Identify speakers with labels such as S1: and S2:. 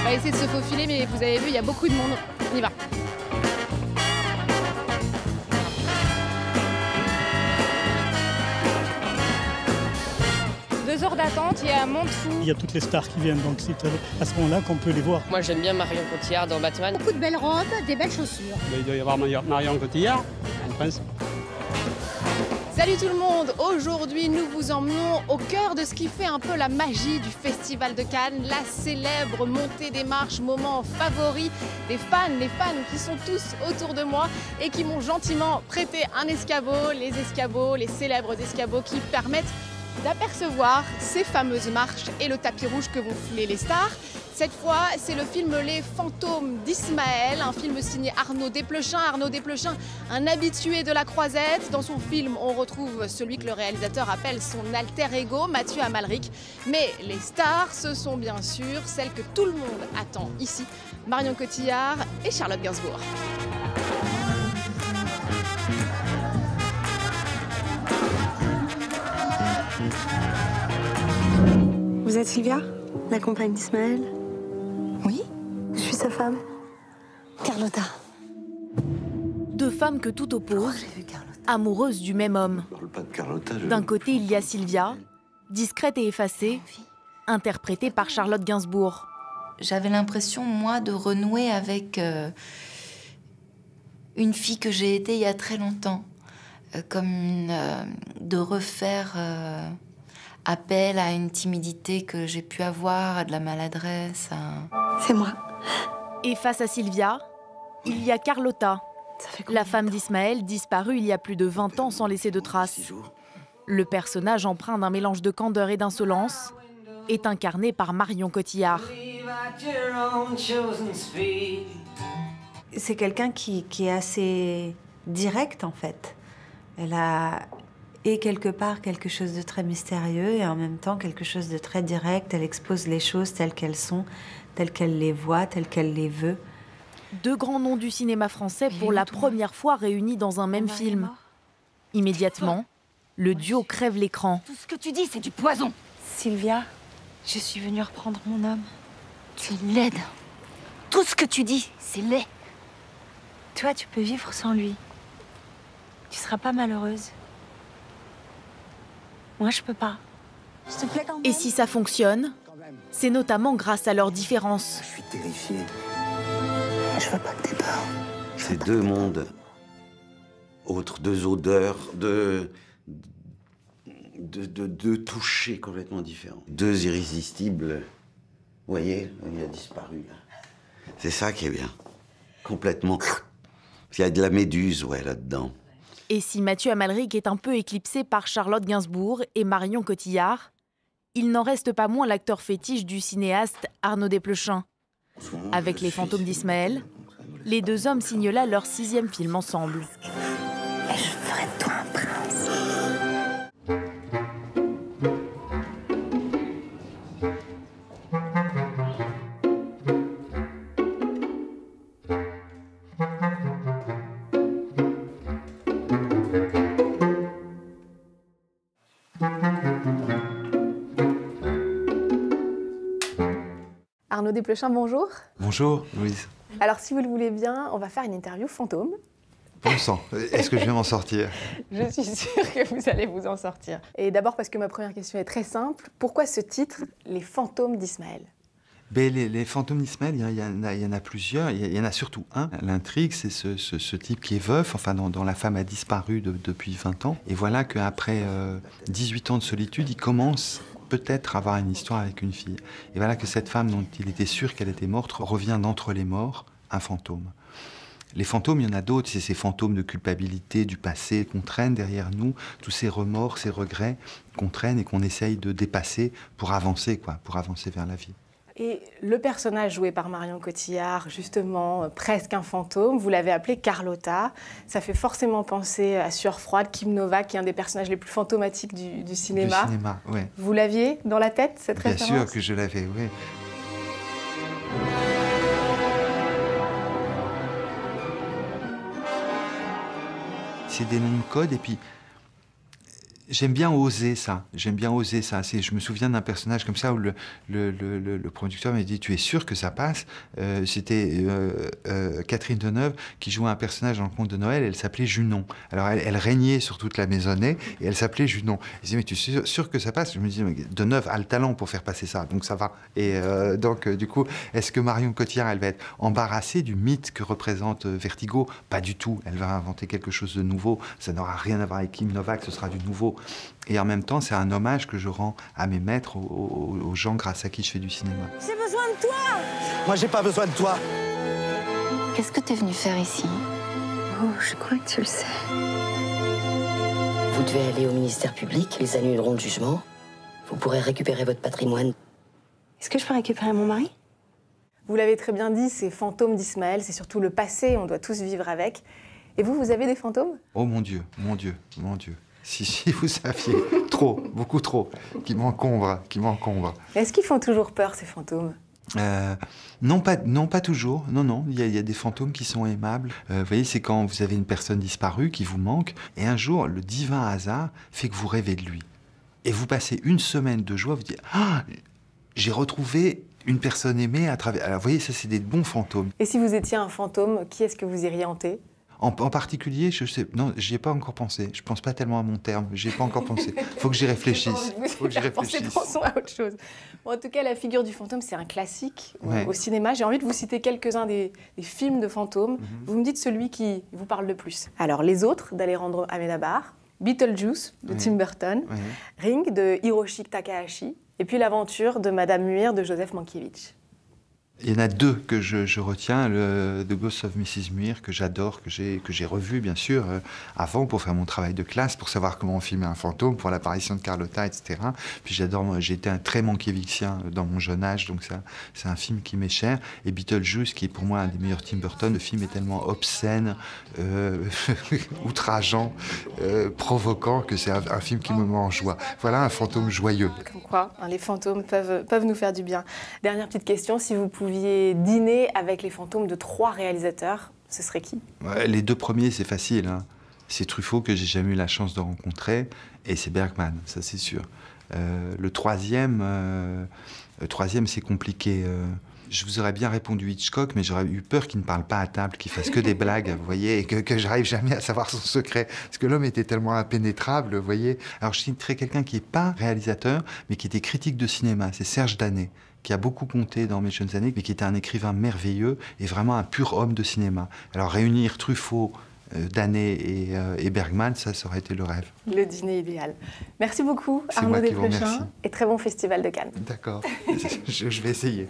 S1: va essayer de se faufiler, mais vous avez vu, il y a beaucoup de monde. On y va. 2 heures d'attente, il y a un monde fou.
S2: Il y a toutes les stars qui viennent, donc c'est à ce moment-là qu'on peut les voir.
S3: Moi j'aime bien Marion Cotillard dans Batman.
S4: Beaucoup de belles robes, des belles chaussures.
S5: Il doit y avoir Marion Cotillard, en principe.
S1: Salut tout le monde! Aujourd'hui, nous vous emmenons au cœur de ce qui fait un peu la magie du Festival de Cannes, la célèbre montée des marches, moment favori des fans, les fans qui sont tous autour de moi et qui m'ont gentiment prêté un escabeau, les célèbres escabeaux qui permettent d'apercevoir ces fameuses marches et le tapis rouge que vont fouler les stars. Cette fois, c'est le film Les Fantômes d'Ismaël, un film signé Arnaud Desplechin. Arnaud Desplechin, un habitué de la croisette. Dans son film, on retrouve celui que le réalisateur appelle son alter ego, Mathieu Amalric. Mais les stars, ce sont bien sûr celles que tout le monde attend ici, Marion Cotillard et Charlotte Gainsbourg.
S6: Vous êtes Sylvia, la compagne d'Ismaël? Oui, je suis sa femme. Carlotta.
S7: 2 femmes que tout oppose, amoureuses du même homme. D'un côté, il y a Sylvia, discrète et effacée, interprétée par Charlotte Gainsbourg.
S8: J'avais l'impression, moi, de renouer avec une fille que j'ai été il y a très longtemps. De refaire appel à une timidité que j'ai pu avoir, à de la maladresse.
S6: C'est moi.
S7: Et face à Sylvia, il y a Carlotta, la femme d'Ismaël, disparue il y a plus de 20 ans sans laisser de traces. Le personnage empreint d'un mélange de candeur et d'insolence est incarné par Marion Cotillard.
S9: C'est quelqu'un qui est assez direct, en fait. Elle a quelque part quelque chose de très mystérieux et en même temps quelque chose de très direct. Elle expose les choses telles qu'elles sont, telles qu'elle les voit, telles qu'elle les veut.
S7: 2 grands noms du cinéma français pour la première fois réunis dans un même film. Immédiatement, le duo crève l'écran.
S4: Tout ce que tu dis, c'est du poison.
S6: Sylvia, je suis venue reprendre mon homme.
S4: Tu es laide. Tout ce que tu dis, c'est laid.
S6: Toi, tu peux vivre sans lui. Tu seras pas malheureuse. Moi, je peux pas. S'il te plaît, quand même.
S7: Et si ça fonctionne, c'est notamment grâce à leurs différences.
S10: Je suis terrifié.
S6: Je veux pas que tu pars.
S10: C'est 2 mondes autres, 2 odeurs, 2 touchés complètement différents. 2 irrésistibles. Vous voyez, il a disparu. C'est ça qui est bien. Complètement. Il y a de la méduse, ouais, là-dedans.
S7: Et si Mathieu Amalric est un peu éclipsé par Charlotte Gainsbourg et Marion Cotillard, il n'en reste pas moins l'acteur fétiche du cinéaste Arnaud Desplechin. Avec Les Fantômes d'Ismaël, les 2 hommes signent là leur 6e film ensemble.
S6: Et je ferai de toi un prince.
S1: Arnaud Desplechin, bonjour.
S11: Bonjour, Louise.
S1: Alors, si vous le voulez bien, on va faire une interview fantôme.
S11: Bon sang, est-ce que je vais m'en sortir?
S1: Je suis sûre que vous allez vous en sortir. Et d'abord parce que ma première question est très simple. Pourquoi ce titre, Les Fantômes d'Ismaël?
S11: Les Fantômes d'Ismaël, il y en a plusieurs. Il y en a surtout un. L'intrigue, c'est ce type qui est veuf, enfin dont la femme a disparu depuis 20 ans. Et voilà qu'après 18 ans de solitude, il commence peut-être à avoir une histoire avec une fille. Et voilà que cette femme dont il était sûr qu'elle était morte revient d'entre les morts, un fantôme. Les fantômes, il y en a d'autres, c'est ces fantômes de culpabilité, du passé qu'on traîne derrière nous, tous ces remords, ces regrets qu'on traîne et qu'on essaye de dépasser pour avancer, pour avancer vers la vie.
S1: Et le personnage joué par Marion Cotillard, justement, presque un fantôme, vous l'avez appelé Carlotta. Ça fait forcément penser à Sueur froide, Kim Novak, qui est un des personnages les plus fantomatiques du cinéma.
S11: Du cinéma, oui.
S1: Vous l'aviez dans la tête, cette référence?
S11: Bien sûr que je l'avais, oui. C'est des noms de code, et puis J'aime bien oser ça. J'aime bien oser ça. Je me souviens d'un personnage comme ça où le producteur m'a dit « Tu es sûr que ça passe ?» C'était Catherine Deneuve qui jouait un personnage dans le conte de Noël. Elle s'appelait Junon. Alors elle régnait sur toute la maisonnée et elle s'appelait Junon. Je disais « Mais tu es sûr que ça passe ?» Je me disais « Deneuve a le talent pour faire passer ça, donc ça va. » Et donc du coup, est-ce que Marion Cotillard, elle va être embarrassée du mythe que représente Vertigo? Pas du tout. Elle va inventer quelque chose de nouveau. Ça n'aura rien à voir avec Kim Novak, ce sera du nouveau. Et en même temps, c'est un hommage que je rends à mes maîtres, aux gens grâce à qui je fais du cinéma.
S6: J'ai besoin de toi.
S12: Moi, j'ai pas besoin de toi.
S4: Qu'est-ce que t'es venu faire ici?
S6: Oh, je crois que tu le sais.
S13: Vous devez aller au ministère public, ils annuleront le jugement. Vous pourrez récupérer votre patrimoine.
S6: Est-ce que je peux récupérer mon mari?
S1: Vous l'avez très bien dit, c'est Fantômes d'Ismaël, c'est surtout le passé, on doit tous vivre avec. Et vous avez des fantômes?
S11: Oh mon Dieu, mon Dieu, mon Dieu. Si vous saviez, trop, beaucoup trop, qui m'encombrent.
S1: Est-ce qu'ils font toujours peur, ces fantômes?
S11: Non, pas toujours. Non, il y a des fantômes qui sont aimables. Vous voyez, c'est quand vous avez une personne disparue qui vous manque, et un jour, le divin hasard fait que vous rêvez de lui. Et vous passez une semaine de joie, vous dites « Ah, j'ai retrouvé une personne aimée à travers... » Alors, vous voyez, ça, c'est des bons fantômes.
S1: Et si vous étiez un fantôme, qui est-ce que vous iriez hanter?
S11: En particulier, je sais, non, j'y ai pas encore pensé. Je pense pas tellement à mon terme. J'y ai pas encore pensé. Faut que j'y réfléchisse.
S1: Pensons à autre chose. Bon, en tout cas, la figure du fantôme, c'est un classique au cinéma. J'ai envie de vous citer quelques-uns des films de fantômes. Vous me dites celui qui vous parle le plus. Alors, Les Autres d'Alejandro Amenábar, Beetlejuice de Tim Burton, Ring de Hiroshi Takahashi, et puis L'Aventure de Madame Muir de Joseph Mankiewicz.
S11: Il y en a deux que je retiens, le The Ghost of Mrs. Muir, que j'adore, que j'ai revu, bien sûr, avant, pour faire mon travail de classe, pour savoir comment on filmait un fantôme, pour l'apparition de Carlotta, etc. Puis j'adore, j'ai été un très Mankiewiczien dans mon jeune âge, donc c'est un film qui m'est cher. Et Beetlejuice, qui est pour moi un des meilleurs Tim Burton, le film est tellement obscène, outrageant, provoquant, que c'est un film qui me met en joie. Voilà un fantôme joyeux.
S1: Comme quoi, les fantômes peuvent nous faire du bien. Dernière petite question, si vous pouviez dîner avec les fantômes de 3 réalisateurs, ce serait qui?
S11: Les 2 premiers, c'est facile. Hein. C'est Truffaut, que j'ai jamais eu la chance de rencontrer, et c'est Bergman, ça c'est sûr. Le troisième, c'est compliqué. Je vous aurais bien répondu Hitchcock, mais j'aurais eu peur qu'il ne parle pas à table, qu'il fasse que des blagues, vous voyez, et que j'arrive jamais à savoir son secret. Parce que l'homme était tellement impénétrable, vous voyez. Alors je citerai quelqu'un qui n'est pas réalisateur, mais qui était critique de cinéma, c'est Serge Danet, qui a beaucoup compté dans mes jeunes années, mais qui était un écrivain merveilleux et vraiment un pur homme de cinéma. Alors réunir Truffaut, Danet et Bergman, ça aurait été le rêve.
S1: Le dîner idéal. Merci beaucoup, Arnaud Desplechin, et très bon festival de Cannes.
S11: D'accord, je vais essayer.